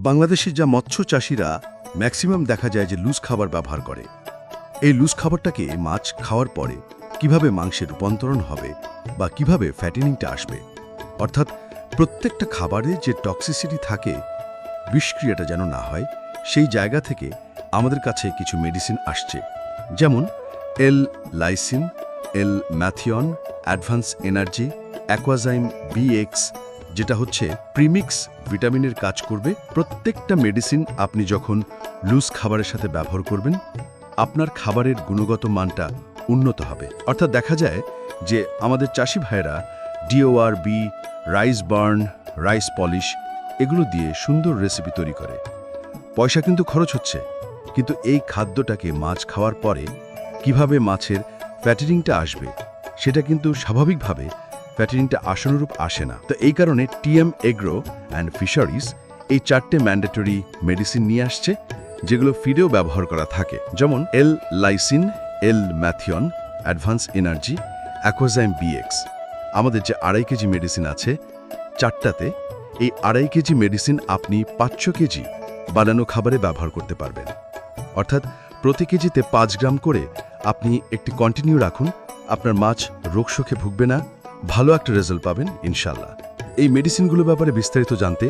বাংলাদেশে যা মৎস্য চাষিরা ম্যাক্সিমাম দেখা যায় যে লুজ খাবার ব্যবহার করে। এই লুজ খাবারটাকে মাছ খাওয়ার পরে কিভাবে মাংসে রূপান্তরণ হবে বা কিভাবে ফ্যাটেনিংটা আসবে, অর্থাৎ প্রত্যেকটা খাবারে যে টক্সিসিটি থাকে, বিষক্রিয়াটা যেন না হয়, সেই জায়গা থেকে আমাদের কাছে কিছু মেডিসিন আসছে, যেমন এল লাইসিন, এল ম্যাথিয়ন, অ্যাডভান্স এনার্জি, অ্যাকোয়াজাইম বিএক্স, যেটা হচ্ছে প্রিমিক্স ভিটামিনের কাজ করবে। প্রত্যেকটা মেডিসিন আপনি যখন লুজ খাবারের সাথে ব্যবহার করবেন, আপনার খাবারের গুণগত মানটা উন্নত হবে। অর্থাৎ দেখা যায় যে আমাদের চাষি ভাইয়েরা DORB, rice burn, rice polish এগুলো দিয়ে সুন্দর রেসিপি তৈরি করে। পয়সা কিন্তু খরচ হচ্ছে, কিন্তু এই খাদ্যটাকে মাছ খাওয়ার পরে কিভাবে মাছের ফ্যাটেনিংটা আসবে, সেটা কিন্তু স্বাভাবিকভাবে ফ্যাটেনিংটা আশানুরূপ আসে না। তো এই কারণে টিএম এগ্রো অ্যান্ড ফিশারিজ এই 4টে ম্যান্ডেটরি মেডিসিন নিয়ে আসছে, যেগুলো ফিডেও ব্যবহার করা থাকে, যেমন এল লাইসিন, এল ম্যাথিয়ন, অ্যাডভান্স এনার্জি, অ্যাকোয়াজাইম বিএক্স। আমাদের যে 2.5 কেজি মেডিসিন আছে 4টাতে, এই 2.5 কেজি মেডিসিন আপনি 500 কেজি বানানো খাবারে ব্যবহার করতে পারবেন। অর্থাৎ প্রতি কেজিতে 5 গ্রাম করে আপনি একটি কন্টিনিউ রাখুন, আপনার মাছ রোগশোকে ভুগবে না, ভালো একটা রেজাল্ট পাবেন ইনশাল্লাহ। এই মেডিসিনগুলোর ব্যাপারে বিস্তারিত জানতে